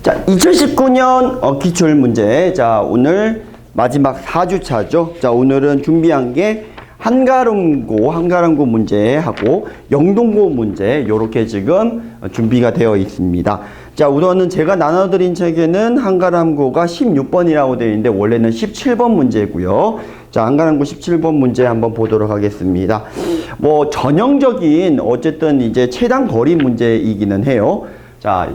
자, 2019년 기출 문제. 자, 오늘 마지막 4주차죠. 자, 오늘은 준비한 게 한가름고 문제하고 영동고 문제 요렇게 지금 준비가 되어 있습니다. 자, 우선은 제가 나눠드린 책에는 한가람고가 16번이라고 되어 있는데 원래는 17번 문제고요. 자, 한가람고 17번 문제 한번 보도록 하겠습니다. 뭐 전형적인 어쨌든 이제 최단 거리 문제이기는 해요. 자,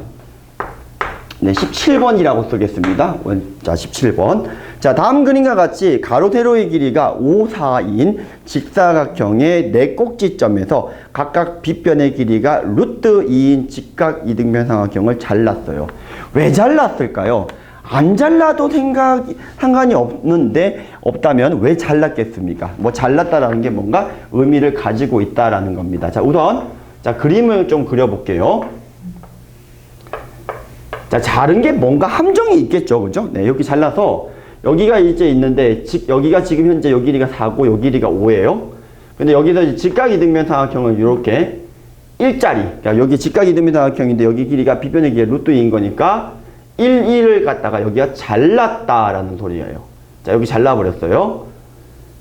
네, 17번이라고 쓰겠습니다. 자, 17번. 자, 다음 그림과 같이 가로 세로의 길이가 5, 4인 직사각형의 네 꼭지점에서 각각 빗변의 길이가 루트 2인 직각 이등변 삼각형을 잘랐어요. 왜 잘랐을까요? 안 잘라도 상관이 없다면 왜 잘랐겠습니까? 뭐 잘랐다라는 게 뭔가 의미를 가지고 있다라는 겁니다. 자, 우선 자, 그림을 좀 그려볼게요. 자, 자른 게 뭔가 함정이 있겠죠. 그죠? 네, 여기 잘라서 여기가 이제 있는데 여기가 지금 현재 요 길이가 4고 요 길이가 5예요. 근데 여기서 직각 이등변 삼각형을 이렇게 일자리, 그러니까 여기 직각 이등변 삼각형인데 여기 길이가 빗변의 길이가 루트 2인 거니까 1, 1을 갖다가 여기가 잘랐다라는 소리예요. 자, 여기 잘라버렸어요.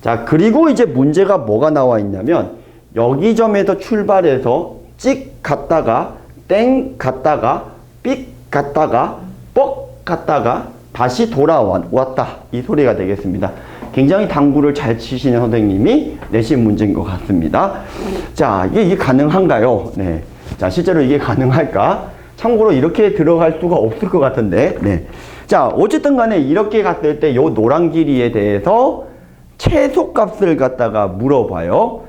자, 그리고 이제 문제가 뭐가 나와 있냐면 여기 점에서 출발해서 찍 갔다가 땡 갔다가 삑 갔다가 뻑 갔다가 다시 돌아왔다 이 소리가 되겠습니다. 굉장히 당구를 잘 치시는 선생님이 내신 문제인 것 같습니다. 자, 이게 가능한가요? 네. 자, 실제로 이게 가능할까? 참고로 이렇게 들어갈 수가 없을 것 같은데. 네. 자, 어쨌든 간에 이렇게 갔을 때 요 노란 길이에 대해서 최소값을 갖다가 물어봐요.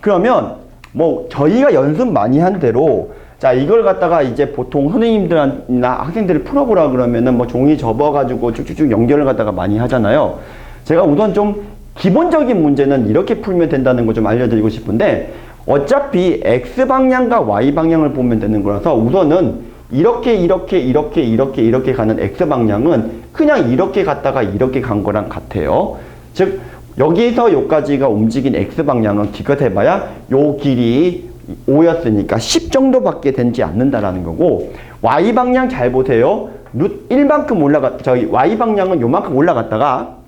그러면 뭐 저희가 연습 많이 한 대로 자, 이걸 갖다가 이제 보통 선생님들이나 학생들을 풀어보라 그러면은 뭐 종이 접어가지고 쭉쭉쭉 연결을 갖다가 많이 하잖아요. 제가 우선 좀 기본적인 문제는 이렇게 풀면 된다는 거 좀 알려드리고 싶은데 어차피 X방향과 Y방향을 보면 되는 거라서 우선은 이렇게 가는 X방향은 그냥 이렇게 갔다가 이렇게 간 거랑 같아요. 즉, 여기서 여기까지가 움직인 X방향은 기껏 해봐야 요 길이 5였으니까 10 정도밖에 되지 않는다라는 거고 Y방향 잘 보세요. 루트 1만큼 Y방향은 요만큼 올라갔다가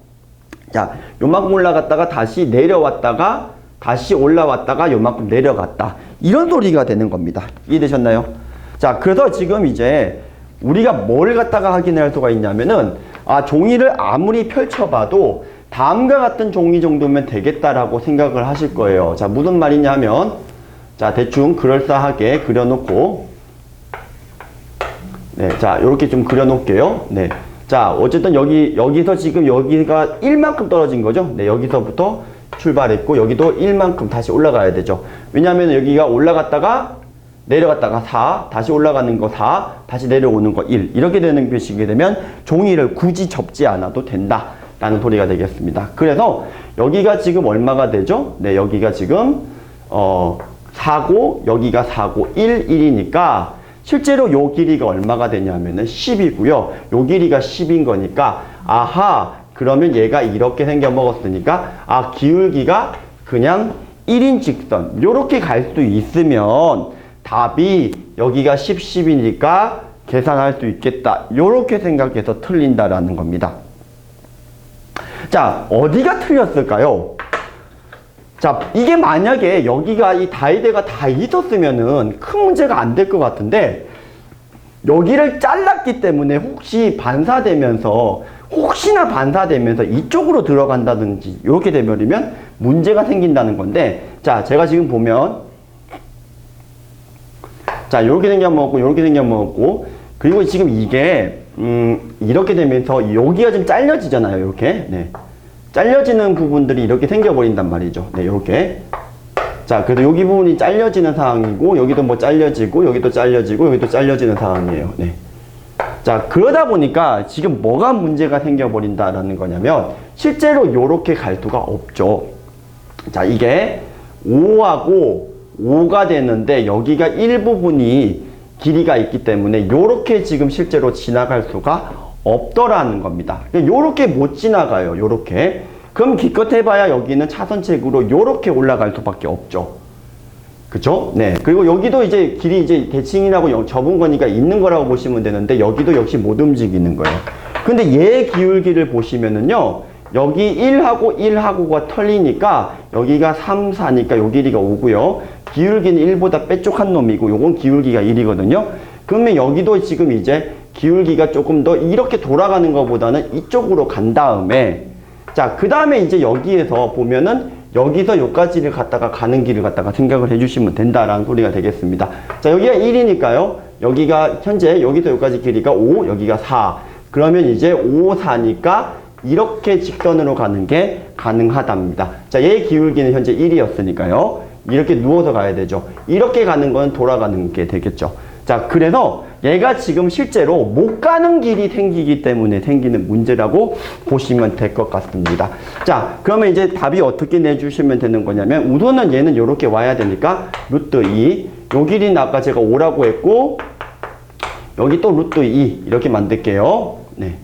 자, 요만큼 올라갔다가 다시 내려왔다가 다시 올라왔다가 요만큼 내려갔다. 이런 소리가 되는 겁니다. 이해되셨나요? 자, 그래서 지금 이제 우리가 뭘 갖다가 확인할 수가 있냐면은 종이를 아무리 펼쳐봐도 다음과 같은 종이 정도면 되겠다라고 생각을 하실 거예요. 자, 무슨 말이냐면 자, 대충 그럴싸하게 그려놓고 네, 자, 요렇게 좀 그려놓을게요. 네. 자, 어쨌든 여기서 지금 여기가 1만큼 떨어진 거죠. 네, 여기서부터 출발했고 여기도 1만큼 다시 올라가야 되죠. 왜냐하면 여기가 올라갔다가 내려갔다가 4, 다시 올라가는 거 4, 다시 내려오는 거 1 이렇게 되는 표시게 되면 종이를 굳이 접지 않아도 된다 라는 소리가 되겠습니다. 그래서 여기가 지금 얼마가 되죠? 네, 여기가 지금 4고 여기가 4고 1, 1이니까 실제로 요 길이가 얼마가 되냐면은 10이고요. 요 길이가 10인 거니까 아하, 그러면 얘가 이렇게 생겨 먹었으니까 기울기가 그냥 1인 직선 요렇게 갈 수 있으면 답이 여기가 10, 10이니까 계산할 수 있겠다. 요렇게 생각해서 틀린다라는 겁니다. 자, 어디가 틀렸을까요? 자, 이게 만약에 여기가 이 다이대가 다 있었으면은 큰 문제가 안 될 것 같은데 여기를 잘랐기 때문에 혹시나 반사되면서 이쪽으로 들어간다든지 이렇게 되버리면 문제가 생긴다는 건데 자, 제가 지금 보면 자, 이렇게 생겨먹었고 이렇게 생겨먹었고 그리고 지금 이게 이렇게 되면서 여기가 좀 잘려지잖아요. 이렇게 네. 잘려지는 부분들이 이렇게 생겨버린단 말이죠. 네, 이렇게. 자, 그래서 여기 부분이 잘려지는 상황이고, 여기도 뭐 잘려지고, 여기도 잘려지고, 여기도 잘려지는 상황이에요. 네. 자, 그러다 보니까 지금 뭐가 문제가 생겨버린다라는 거냐면, 실제로 요렇게 갈 수가 없죠. 자, 이게 5하고 5가 되는데, 여기가 일부분이 길이가 있기 때문에, 요렇게 지금 실제로 지나갈 수가 없더라는 겁니다. 요렇게 못 지나가요. 요렇게. 그럼 기껏 해봐야 여기는 차선책으로 요렇게 올라갈 수밖에 없죠. 그쵸? 네. 그리고 여기도 이제 길이 이제 대칭이라고 접은 거니까 있는 거라고 보시면 되는데 여기도 역시 못 움직이는 거예요. 근데 얘 기울기를 보시면은요. 여기 1하고 1하고가 털리니까 여기가 3, 4니까 요 길이가 5고요. 기울기는 1보다 빼쪽한 놈이고 요건 기울기가 1이거든요. 그러면 여기도 지금 이제 기울기가 조금 더 이렇게 돌아가는 것보다는 이쪽으로 간 다음에 자, 그 다음에 이제 여기에서 보면은 여기서 여기까지를 갖다가 가는 길을 갖다가 생각을 해주시면 된다라는 소리가 되겠습니다. 자, 여기가 1이니까요. 여기가 현재 여기서 여기까지 길이가 5, 여기가 4. 그러면 이제 5, 4니까 이렇게 직선으로 가는 게 가능하답니다. 자, 얘 기울기는 현재 1이었으니까요. 이렇게 누워서 가야 되죠. 이렇게 가는 건 돌아가는 게 되겠죠. 자, 그래서 얘가 지금 실제로 못 가는 길이 생기기 때문에 생기는 문제라고 보시면 될 것 같습니다. 자, 그러면 이제 답이 어떻게 내주시면 되는 거냐면 우선은 얘는 이렇게 와야 되니까 루트 2. 요 길이는 아까 제가 5라고 했고 여기 또 루트 2 이렇게 만들게요. 네.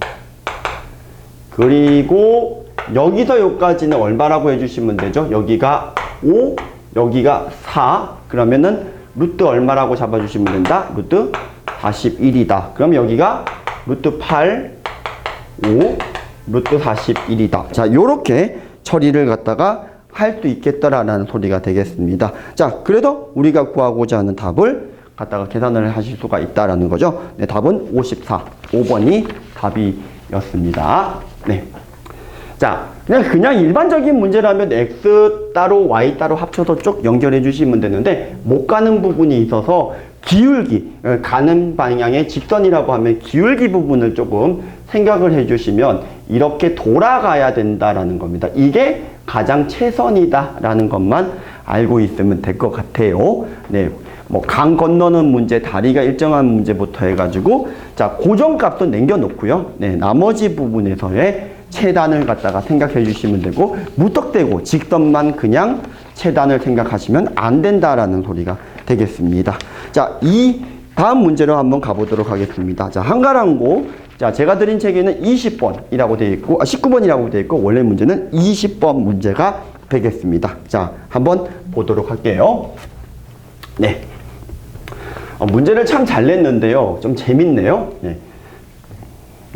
그리고 여기서 여기까지는 얼마라고 해주시면 되죠? 여기가 5, 여기가 4. 그러면은 루트 얼마라고 잡아주시면 된다? 루트 41이다. 그럼 여기가 루트 8, 5, 루트 41이다. 자, 요렇게 처리를 갖다가 할 수 있겠다라는 소리가 되겠습니다. 자, 그래도 우리가 구하고자 하는 답을 갖다가 계산을 하실 수가 있다라는 거죠. 네, 답은 54, 5번이 답이었습니다. 네. 자, 그냥 일반적인 문제라면 X 따로 Y 따로 합쳐서 쭉 연결해 주시면 되는데 못 가는 부분이 있어서 기울기, 가는 방향의 직선이라고 하면 기울기 부분을 조금 생각을 해 주시면 이렇게 돌아가야 된다라는 겁니다. 이게 가장 최선이다라는 것만 알고 있으면 될 것 같아요. 네. 뭐 강 건너는 문제, 다리가 일정한 문제부터 해가지고 자, 고정값은 남겨놓고요. 네, 나머지 부분에서의 최단을 갖다가 생각해 주시면 되고 무턱대고 직선만 그냥 최단을 생각하시면 안 된다라는 소리가 되겠습니다. 자, 이 다음 문제로 한번 가보도록 하겠습니다. 자, 한가랑고. 자, 제가 드린 책에는 20번이라고 되어 있고 19번이라고 되어 있고 원래 문제는 20번 문제가 되겠습니다. 자, 한번 보도록 할게요. 네. 문제를 참 잘 냈는데요. 좀 재밌네요. 네.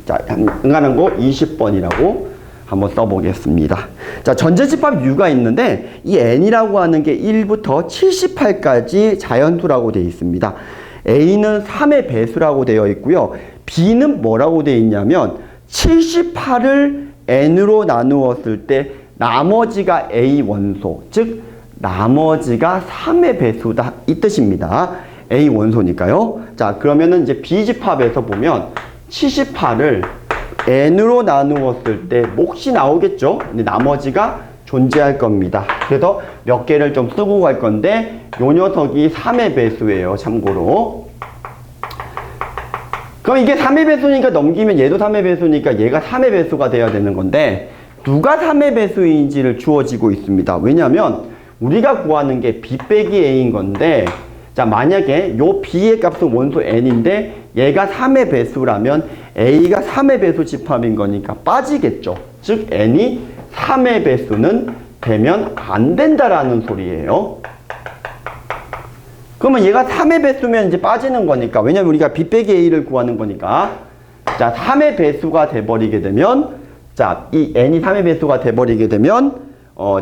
자, 한가랑고 20번이라고 한번 써보겠습니다. 자, 전제집합 U가 있는데 이 N이라고 하는 게 1부터 78까지 자연수라고 되어 있습니다. A는 3의 배수라고 되어 있고요. B는 뭐라고 되어 있냐면 78을 N으로 나누었을 때 나머지가 A 원소, 즉 나머지가 3의 배수다 이 뜻입니다. A 원소니까요. 자, 그러면은 이제 B집합에서 보면 78을 n으로 나누었을 때 몫이 나오겠죠. 근데 나머지가 존재할 겁니다. 그래서 몇 개를 좀 쓰고 갈 건데 요 녀석이 3의 배수예요. 참고로. 그럼 이게 3의 배수니까 넘기면 얘도 3의 배수니까 얘가 3의 배수가 돼야 되는 건데 누가 3의 배수인지를 주어지고 있습니다. 왜냐하면 우리가 구하는 게 B 빼기 A인 건데 자, 만약에 요 B의 값은 원소 n인데 얘가 3의 배수라면 A가 3의 배수 집합인 거니까 빠지겠죠. 즉 n이 3의 배수는 되면 안 된다라는 소리예요. 그러면 얘가 3의 배수면 이제 빠지는 거니까 왜냐면 우리가 B 빼기 A를 구하는 거니까 자, 3의 배수가 돼버리게 되면 자, 이 n이 3의 배수가 돼버리게 되면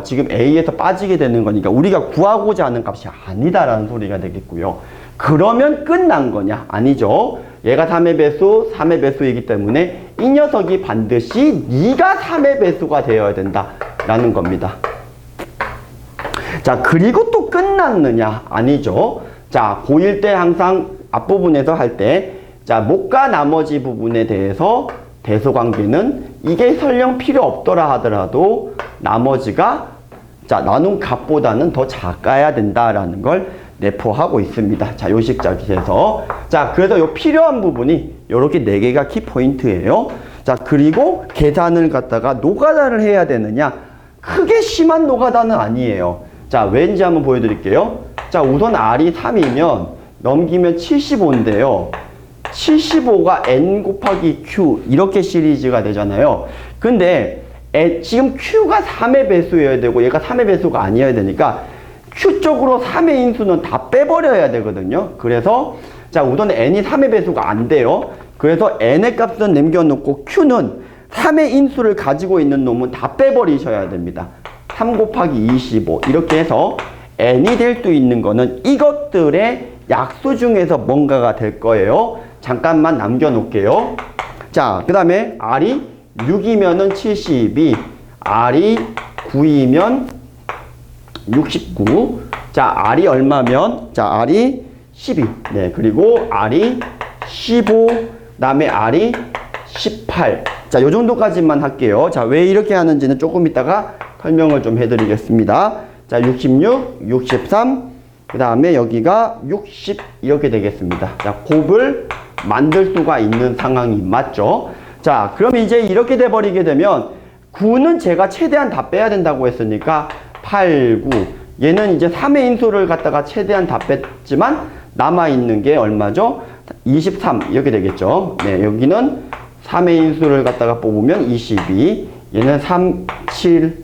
지금 A에서 빠지게 되는 거니까 우리가 구하고자 하는 값이 아니다라는 소리가 되겠고요. 그러면 끝난 거냐? 아니죠. 얘가 3의 배수, 3의 배수이기 때문에 이 녀석이 반드시 네가 3의 배수가 되어야 된다라는 겁니다. 자, 그리고 또 끝났느냐? 아니죠. 자, 고1 때 항상 앞부분에서 할 때 자, 목과 나머지 부분에 대해서 대소관계는 이게 설령 필요 없더라 하더라도 나머지가 자, 나눈 값보다는 더 작아야 된다라는 걸 내포하고 있습니다. 자, 요식자기에서. 자, 그래서 요 필요한 부분이 요렇게 4개가 키포인트예요. 자, 그리고 계산을 갖다가 노가다를 해야 되느냐? 크게 심한 노가다는 아니에요. 자, 왠지 한번 보여드릴게요. 자, 우선 R이 3이면 넘기면 75인데요. 75가 N 곱하기 Q 이렇게 시리즈가 되잖아요. 근데 지금 Q가 3의 배수여야 되고 얘가 3의 배수가 아니어야 되니까 Q 쪽으로 3의 인수는 다 빼버려야 되거든요. 그래서 자, 우선 n이 3의 배수가 안 돼요. 그래서 n의 값은 남겨놓고 Q는 3의 인수를 가지고 있는 놈은 다 빼버리셔야 됩니다. 3 곱하기 25 이렇게 해서 n이 될 수 있는 거는 이것들의 약수 중에서 뭔가가 될 거예요. 잠깐만 남겨놓을게요. 자, 그 다음에 R이 6이면은 72, R이 9이면 69. 자, R이 얼마면? 자, R이 12. 네, 그리고 R이 15. 다음에 R이 18. 자, 요 정도까지만 할게요. 자, 왜 이렇게 하는지는 조금 이따가 설명을 좀 해드리겠습니다. 자, 66, 63. 그 다음에 여기가 60 이렇게 되겠습니다. 자, 곱을 만들 수가 있는 상황이 맞죠? 자, 그럼 이제 이렇게 돼버리게 되면 9는 제가 최대한 다 빼야 된다고 했으니까 8, 9. 얘는 이제 3의 인수를 갖다가 최대한 다 뺐지만 남아있는 게 얼마죠? 23 이렇게 되겠죠. 네, 여기는 3의 인수를 갖다가 뽑으면 22. 얘는 3, 7,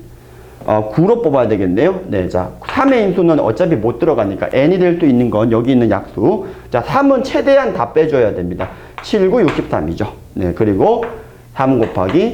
9로 뽑아야 되겠네요. 네, 자, 3의 인수는 어차피 못 들어가니까 n이 될 수 있는 건 여기 있는 약수. 자, 3은 최대한 다 빼줘야 됩니다. 7, 9, 63이죠. 네, 그리고 3 곱하기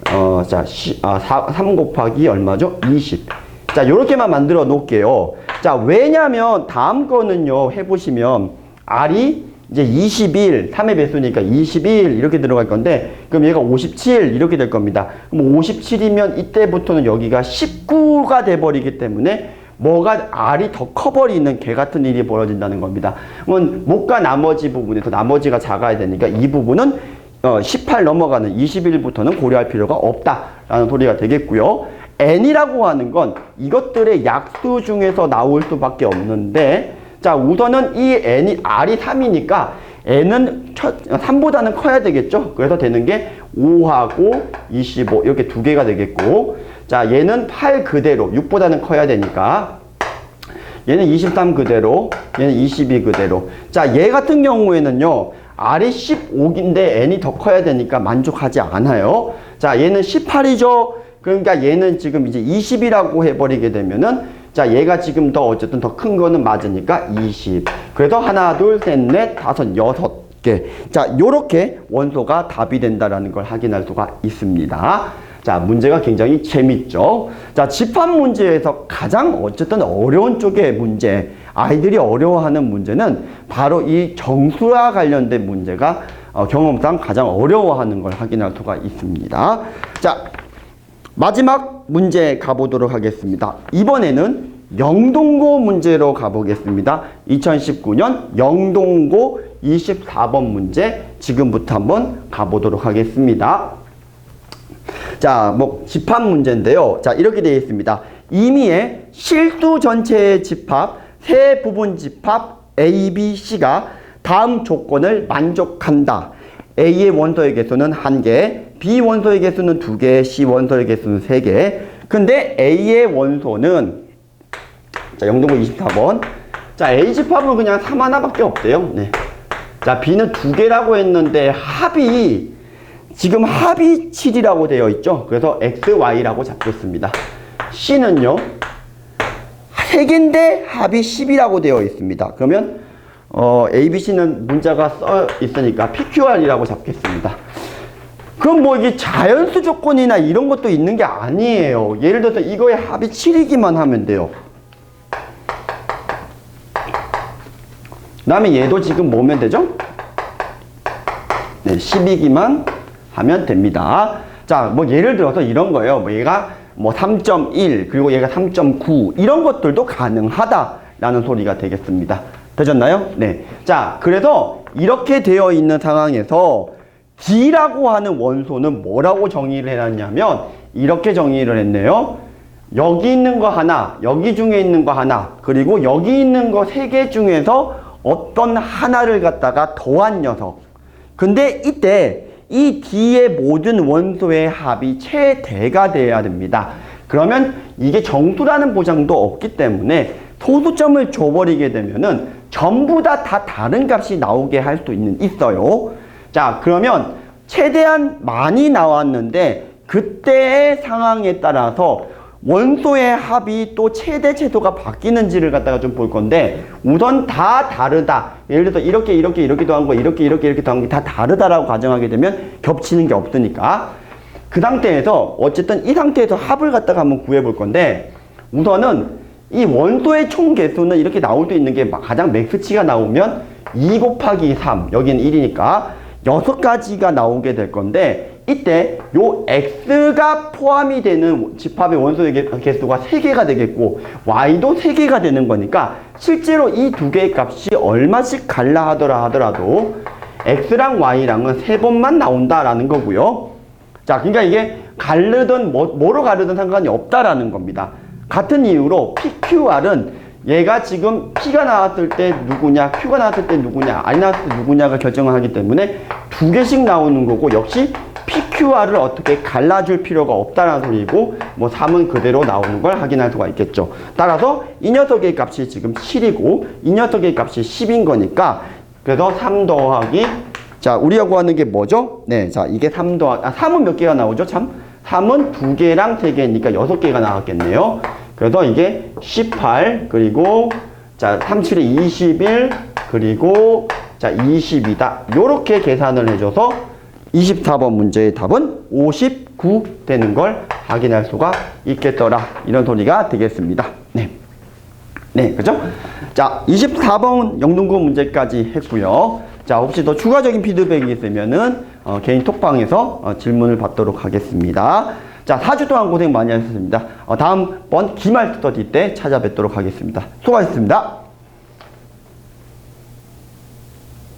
3 곱하기 얼마죠? 20. 자, 요렇게만 만들어 놓을게요. 자, 왜냐면 다음 거는요, 해보시면 R이 이제 21, 3의 배수니까 21 이렇게 들어갈 건데, 그럼 얘가 57 이렇게 될 겁니다. 그럼 57이면 이때부터는 여기가 19가 돼버리기 때문에 뭐가 R이 더 커버리는 개 같은 일이 벌어진다는 겁니다. 그러면 못과 나머지 부분에서 나머지가 작아야 되니까 이 부분은 18 넘어가는 21부터는 고려할 필요가 없다라는 소리가 되겠고요. n이라고 하는 건 이것들의 약수 중에서 나올 수밖에 없는데, 자, 우선은 이 n이 R이 3이니까 n은 3보다는 커야 되겠죠? 그래서 되는 게 5하고 25 이렇게 두 개가 되겠고, 자, 얘는 8 그대로 6보다는 커야 되니까 얘는 23 그대로, 얘는 22 그대로. 자, 얘 같은 경우에는요, R이 15인데 n이 더 커야 되니까 만족하지 않아요. 자, 얘는 18이죠? 그러니까 얘는 지금 이제 20이라고 해버리게 되면은, 자, 얘가 지금 더 어쨌든 더 큰 거는 맞으니까 20. 그래서 하나, 둘, 셋, 넷, 다섯, 6개. 자, 요렇게 원소가 답이 된다라는 걸 확인할 수가 있습니다. 자, 문제가 굉장히 재밌죠. 자, 집합 문제에서 가장 어쨌든 어려운 쪽의 문제, 아이들이 어려워하는 문제는 바로 이 정수와 관련된 문제가 경험상 가장 어려워하는 걸 확인할 수가 있습니다. 자, 마지막 문제 가보도록 하겠습니다. 이번에는 영동고 문제로 가보겠습니다. 2019년 영동고 24번 문제 지금부터 한번 가보도록 하겠습니다. 자, 뭐 집합 문제인데요. 자, 이렇게 되어 있습니다. 임의의 실수 전체의 집합, 세 부분 집합 A, B, C가 다음 조건을 만족한다. A의 원소의 개수는 1개, B 원소의 개수는 2개, C 원소의 개수는 3개. 근데 A의 원소는, 자, 영동고 24번. 자, A 집합은 그냥 3 하나밖에 없대요. 네. 자, B는 2개라고 했는데 지금 합이 7이라고 되어 있죠. 그래서 X, Y라고 잡겠습니다. C는요, 3개인데 합이 10이라고 되어 있습니다. 그러면 A, B, C는 문자가 써 있으니까 PQR이라고 잡겠습니다. 그럼 뭐 이게 자연수 조건이나 이런 것도 있는 게 아니에요. 예를 들어서 이거의 합이 7이기만 하면 돼요. 그 다음에 얘도 지금 뭐면 되죠? 네, 10이기만 하면 됩니다. 자, 뭐 예를 들어서 이런 거예요. 뭐 얘가 뭐 3.1 그리고 얘가 3.9 이런 것들도 가능하다라는 소리가 되겠습니다. 되셨나요? 네. 자, 그래서 이렇게 되어 있는 상황에서 D라고 하는 원소는 뭐라고 정의를 해놨냐면 이렇게 정의를 했네요. 여기 있는 거 하나, 여기 중에 있는 거 하나, 그리고 여기 있는 거 3개 중에서 어떤 하나를 갖다가 더한 녀석. 근데 이때 이 D의 모든 원소의 합이 최대가 돼야 됩니다. 그러면 이게 정수라는 보장도 없기 때문에 소수점을 줘버리게 되면은 전부 다 다른 값이 나오게 할 수 있어요. 자, 그러면 최대한 많이 나왔는데 그때의 상황에 따라서 원소의 합이 또 최대 최소가 바뀌는지를 갖다가 좀 볼 건데, 우선 다 다르다. 예를 들어서 이렇게 더한 거, 이렇게 더한 게 다 다르다라고 가정하게 되면 겹치는 게 없으니까. 그 상태에서 어쨌든 이 상태에서 합을 갖다가 한번 구해 볼 건데, 우선은 이 원소의 총 개수는 이렇게 나올 수 있는 게 가장 맥스치가 나오면 2 곱하기 3, 여기는 1이니까 6가지가 나오게 될 건데, 이때 요 x가 포함이 되는 집합의 원소의 개수가 3개가 되겠고 y도 3개가 되는 거니까 실제로 이 두 개의 값이 얼마씩 갈라 하더라도 x랑 y랑은 3번만 나온다라는 거고요. 자, 그러니까 이게 가르든 뭐로 가르든 상관이 없다라는 겁니다. 같은 이유로 PQR은 얘가 지금 P가 나왔을 때 누구냐, Q가 나왔을 때 누구냐, R이 나왔을 때 누구냐가 결정을 하기 때문에 2개씩 나오는 거고, 역시 PQR을 어떻게 갈라줄 필요가 없다는 소리고, 뭐 3은 그대로 나오는 걸 확인할 수가 있겠죠. 따라서 이 녀석의 값이 지금 7이고 이 녀석의 값이 10인 거니까, 그래서 3 더하기, 자, 우리가 구하는 게 뭐죠? 네, 자, 이게 3 더하기, 3은 몇 개가 나오죠? 참, 3은 2개랑 3개니까 6개가 나왔겠네요. 그래서 이게 18, 그리고 자, 37에 21, 그리고 자, 20이다. 요렇게 계산을 해줘서 24번 문제의 답은 59 되는 걸 확인할 수가 있겠더라. 이런 소리가 되겠습니다. 네. 네, 그죠? 자, 24번 영등고 문제까지 했고요. 자, 혹시 더 추가적인 피드백이 있으면은 개인 톡방에서 질문을 받도록 하겠습니다. 자, 4주 동안 고생 많이 하셨습니다. 다음번 기말 스터디 때 찾아뵙도록 하겠습니다. 수고하셨습니다.